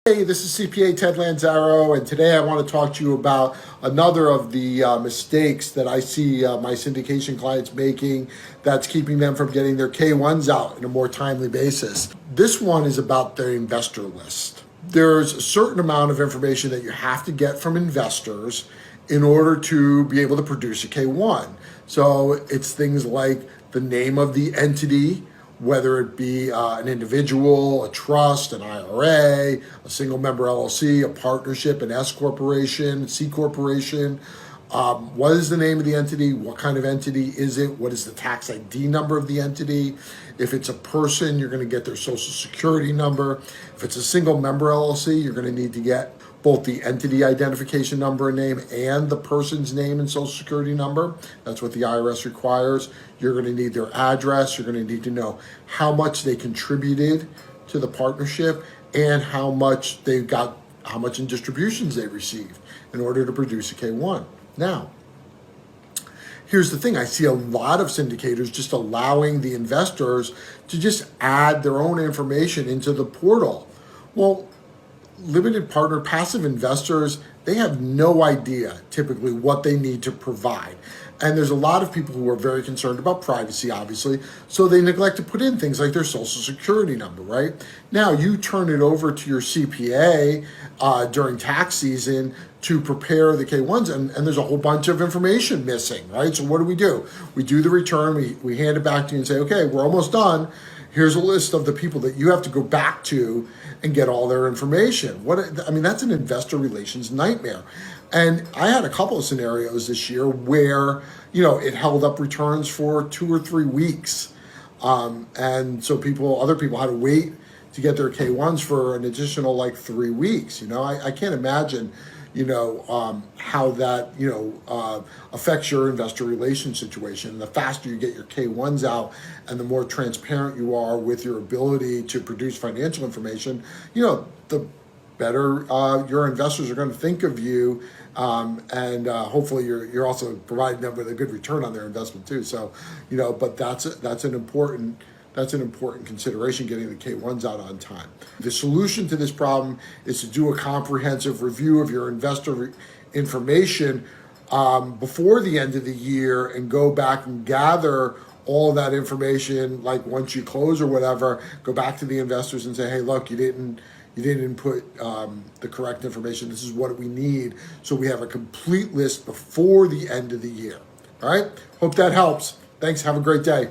Hey, this is CPA Ted Lanzaro, and today I want to talk to you about another of the mistakes that I see my syndication clients making that's keeping them from getting their K1s out in a more timely basis. This one is about their investor list. There's a certain amount of information that you have to get from investors in order to be able to produce a K1. So it's things like the name of the entity, whether it be an individual, a trust, an IRA, a single member LLC, a partnership, an S corporation, C corporation. What is the name of the entity? What kind of entity is it? What is the tax ID number of the entity? If it's a person, you're going to get their social security number. If it's a single member LLC, you're going to need to get both the entity identification number and name and the person's name and social security number. That's what the IRS requires. You're going to need their address. You're going to need to know how much they contributed to the partnership and how much in distributions they received in order to produce a K1. Now, here's the thing. I see a lot of syndicators just allowing the investors to just add their own information into the portal. Well, limited partner passive investors, they have no idea typically what they need to provide. And there's a lot of people who are very concerned about privacy, obviously, so they neglect to put in things like their social security number, right? Now, you turn it over to your CPA during tax season to prepare the K1s, and there's a whole bunch of information missing, right? So what do? We do the return, we hand it back to you and say, okay, we're almost done. Here's a list of the people that you have to go back to and get all their information. That's an investor relations nightmare. And I had a couple of scenarios this year where, it held up returns for 2 or 3 weeks. And so other people had to wait to get their K1s for an additional 3 weeks. I can't imagine, how that, affects your investor relations situation. The faster you get your K1s out and the more transparent you are with your ability to produce financial information, the better your investors are going to think of you. And hopefully you're also providing them with a good return on their investment too. So, but that's an important consideration, getting the K1s out on time. The solution to this problem is to do a comprehensive review of your investor information before the end of the year and go back and gather all of that information, like once you close or whatever, go back to the investors and say, hey, look, you didn't input the correct information. This is what we need. So we have a complete list before the end of the year. All right? Hope that helps. Thanks. Have a great day.